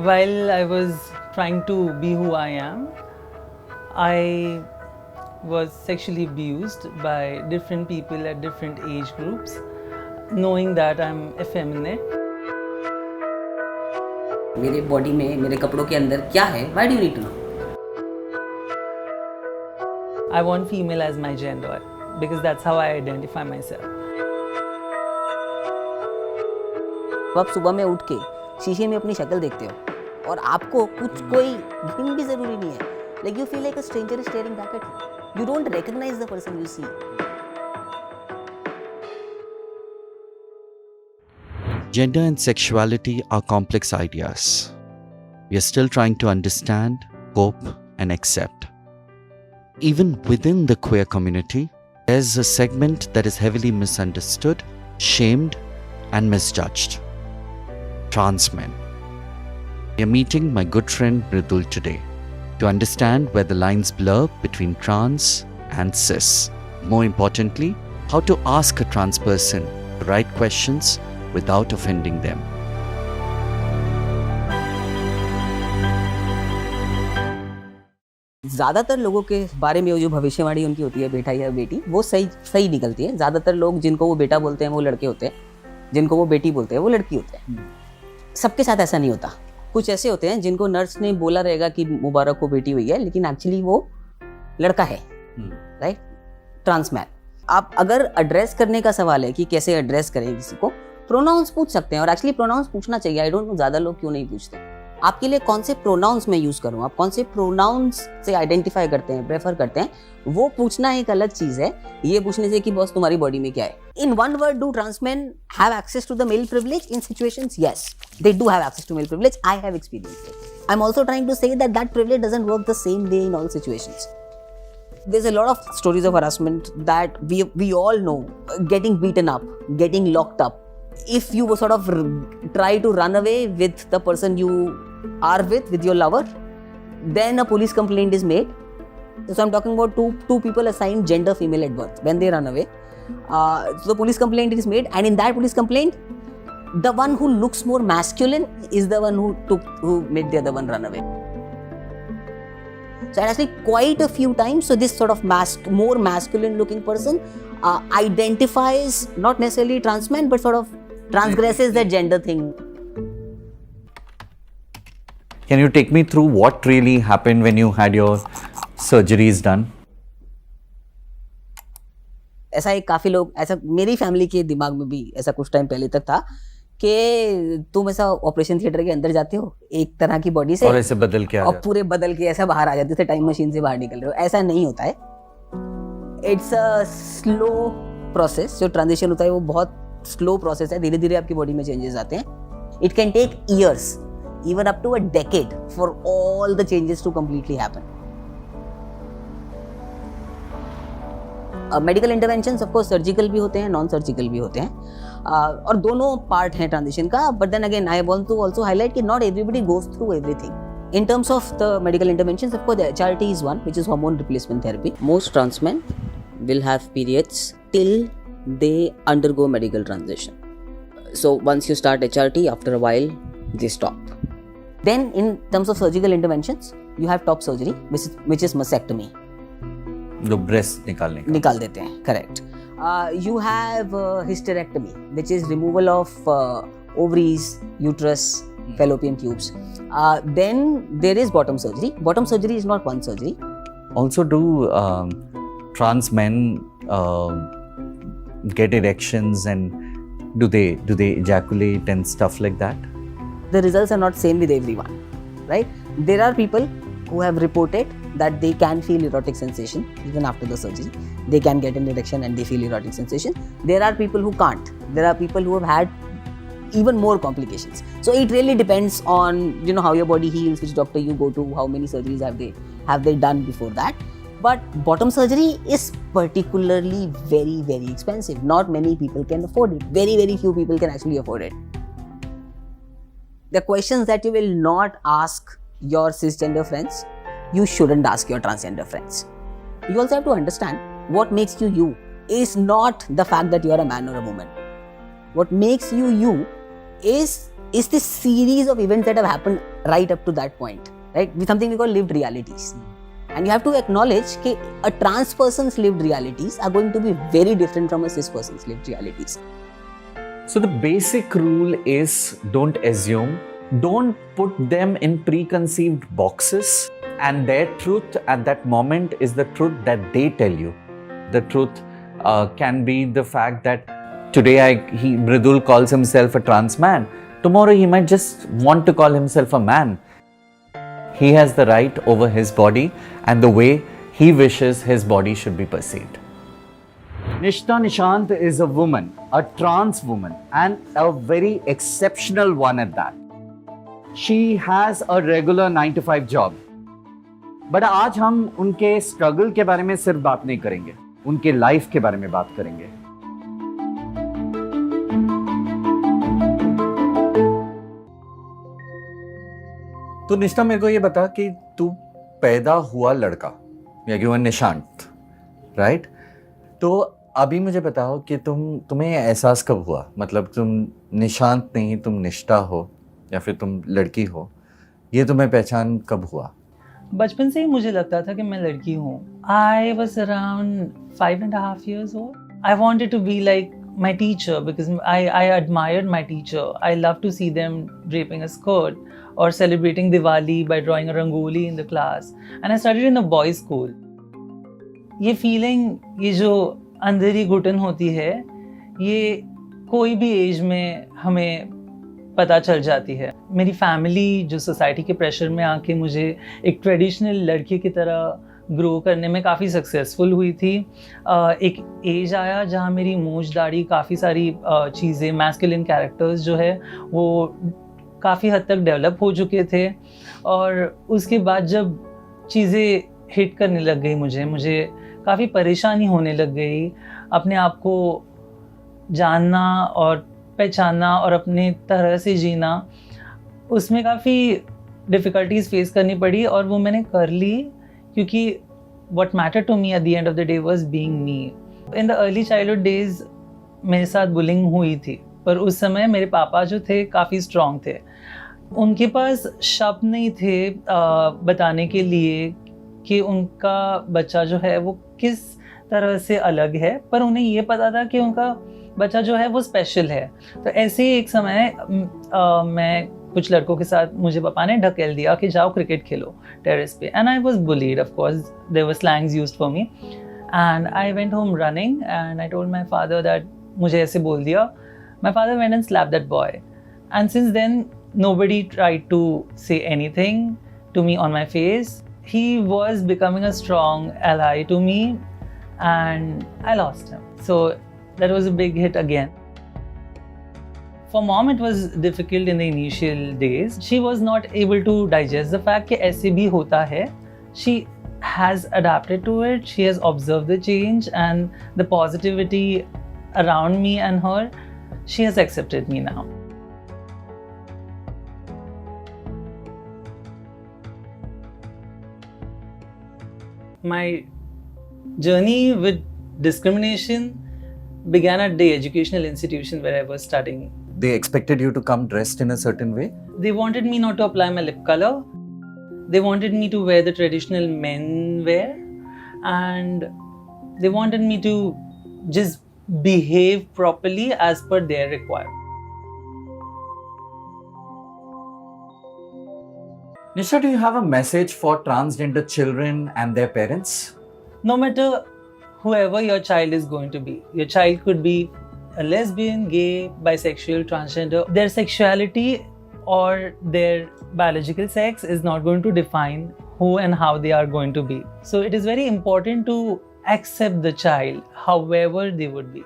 While I was trying to be who I am, I was sexually abused by different people at different age groups, knowing that I'm effeminate. मेरे body में, मेरे कपड़ों के अंदर क्या है? Why do you need to know? I want female as my gender because that's how I identify myself. आप सुबह में उठ के शीशे में अपनी शक्ल देखते हो और आपको कुछ कोई हिंट भी जरूरी नहीं है. Like you feel like a stranger is staring back at you. You don't recognize the person you see. Gender and sexuality are complex ideas. We are still trying to understand, cope, and accept. Even within the queer community, there's a segment that is heavily misunderstood, shamed, and misjudged. Trans men. We are meeting my good friend Mridul today to understand where the lines blur between trans and cis. More importantly, how to ask a trans person the right questions without offending them. ज़्यादातर लोगों के बारे में जो भविष्यवाणी उनकी होती है बेटा या बेटी, वो सही निकलती है. ज़्यादातर लोग जिनको वो बेटा बोलते हैं वो लड़के होते हैं, जिनको वो बेटी बोलते हैं वो लड़की होते हैं. सबके साथ ऐसा नहीं होता. कुछ ऐसे होते हैं जिनको नर्स ने बोला रहेगा कि मुबारक को बेटी हुई है, लेकिन एक्चुअली वो लड़का है. राइट? Trans man. आप अगर एड्रेस करने का सवाल है कि कैसे एड्रेस करें किसी को, प्रोनाउंस पूछ सकते हैं. और एक्चुअली प्रोनाउंस पूछना चाहिए. आई डोंट नो ज़्यादा लोग क्यों नहीं पूछते. आपके लिए कौन से प्रोनाउंस मैं यूज करूं, आप कौन से प्रोनाउंस से आइडेंटिफाई करते हैं, प्रेफर करते हैं, वो पूछना एक अलग चीज है. ये पूछने से कि बॉस तुम्हारी बॉडी में क्या है. In one word, do trans men have access to the male privilege? In situations, yes, they do have access to male privilege. I have experienced it. I'm also trying to say that privilege doesn't work the same way in all situations. There's a lot of stories of harassment that we all know. Getting beaten up, getting locked up. If you sort of try to run away with the person you are with your lover, then a police complaint is made. So I'm talking about two people assigned gender female at birth. When they run away, so the police complaint is made, and in that police complaint, the one who looks more masculine is the one who made the other one run away. So actually quite a few times, so this sort of more masculine looking person identifies not necessarily trans men, but sort of transgresses that gender thing. Can you take me through what really happened when you had your surgeries done? ऐसा एक काफी लोग, ऐसा मेरी family के दिमाग में भी ऐसा कुछ टाइम पहले तक था कि तुम ऐसा ऑपरेशन थिएटर के अंदर जाते हो एक तरह की बॉडी से और ऐसे बदल के और पूरे बदल के ऐसा बाहर आ जाते थे, टाइम मशीन से बाहर निकल रहे हो. ऐसा नहीं होता है. It's a slow process. जो ट्रांजिशन होता है वो बहुत स्लो प्रोसेस है. धीरे धीरे आपकी बॉडी में चेंजेस आते हैं. It can take years, even up to a decade, for all the changes to completely happen. Medical interventions of course surgical भी होते हैं, non surgical भी होते हैं, और दोनों part हैं transition का. But then again I want to also highlight कि not everybody goes through everything. In terms of the medical interventions, of course the HRT is one, which is hormone replacement therapy. Most trans men will have periods till they undergo medical transition. So once you start HRT, after a while they stop. Then in terms of surgical interventions, you have top surgery, which is mastectomy. जो breast निकाल देते हैं, correct. You have hysterectomy, which is removal of ovaries, uterus, fallopian tubes. Then there is bottom surgery. Bottom surgery is not one surgery. Also, do trans men get erections, and do they ejaculate and stuff like that? The results are not same with everyone, right? There are people who have reported that they can feel erotic sensation even after the surgery. They can get an erection and they feel erotic sensation. There are people who can't. There are people who have had even more complications. So it really depends on, how your body heals, which doctor you go to, how many surgeries have they done before that. But bottom surgery is particularly very, very expensive. Not many people can afford it. Very, very few people can actually afford it. The questions that you will not ask your cisgender friends, you shouldn't ask your transgender friends. You also have to understand what makes you you is not the fact that you are a man or a woman. What makes you you is is this series of events that have happened right up to that point, right? With something we call lived realities. And you have to acknowledge that a trans person's lived realities are going to be very different from a cis person's lived realities. So the basic rule is don't assume, don't put them in preconceived boxes, and their truth at that moment is the truth that they tell you. The truth can be the fact that today Mridul calls himself a trans man. Tomorrow he might just want to call himself a man. He has the right over his body and the way he wishes his body should be perceived. Nishta Nishant is a woman, a trans woman, and a very exceptional one at that. She has a regular 9-to-5 job. But आज हम उनके struggle के बारे में सिर्फ बात नहीं करेंगे, उनके लाइफ के बारे में बात करेंगे. तो निष्ठा मेरे को ये बता कि तू पैदा हुआ लड़का, या कि वो निशांत, राइट? तो अभी मुझे बताओ कि तुम्हें एहसास कब हुआ? मतलब तुम निशांत नहीं, तुम निष्ठा हो या फिर तुम लड़की हो, ये तुम्हें पहचान कब हुआ? बचपन से ही मुझे लगता था कि मैं लड़की हूँ. I was around 5.5 years old. I wanted to be like my teacher because I admired my teacher. I loved to see them draping a skirt or celebrating Diwali by drawing a rangoli in the class. And I studied in a boys' school. ये feeling, ये जो अंदर ही घुटन होती है, ये कोई भी एज में हमें पता चल जाती है. मेरी फैमिली जो सोसाइटी के प्रेशर में आके मुझे एक ट्रेडिशनल लड़की की तरह ग्रो करने में काफ़ी सक्सेसफुल हुई थी. एक एज आया जहाँ मेरी मूंछ दाढ़ी काफ़ी सारी चीज़ें, मैस्कुलिन कैरेक्टर्स जो है वो काफ़ी हद तक डेवलप हो चुके थे. और उसके बाद जब चीज़ें हिट करने लग गई मुझे काफ़ी परेशानी होने लग गई. अपने आप को जानना और पहचानना और अपने तरह से जीना, उसमें काफ़ी डिफ़िकल्टीज़ फेस करनी पड़ी. और वो मैंने कर ली क्योंकि what mattered to me at the end of the day was being me. In the early childhood days मेरे साथ बुलिंग हुई थी, पर उस समय मेरे पापा जो थे काफ़ी स्ट्रॉन्ग थे. उनके पास शब्द नहीं थे बताने के लिए कि उनका बच्चा जो है वो किस तरह से अलग है, पर उन्हें ये पता था कि उनका बच्चा जो है वो स्पेशल है. तो ऐसे ही एक समय मैं कुछ लड़कों के साथ, मुझे पापा ने ढकेल दिया कि जाओ क्रिकेट खेलो टेरेस पे. And I was bullied, of course there were slangs used for me. And I went home running and I told my father that मुझे ऐसे बोल दिया. My father went and slapped that boy. And since then nobody tried to say anything to me on my face. He was becoming a strong ally to me and I lost him. So that was a big hit again. For mom it was difficult in the initial days. She was not able to digest the fact कि ऐसे भी होता है. She has adapted to it. She has observed the change and the positivity around me and her. She has accepted me now. My journey with discrimination began at the educational institution where I was studying. They expected you to come dressed in a certain way? They wanted me not to apply my lip color. They wanted me to wear the traditional men wear. And they wanted me to just behave properly as per their requirement. Nisha, do you have a message for transgender children and their parents? No matter whoever your child is going to be, your child could be a lesbian, gay, bisexual, transgender. Their sexuality or their biological sex is not going to define who and how they are going to be. So it is very important to accept the child however they would be.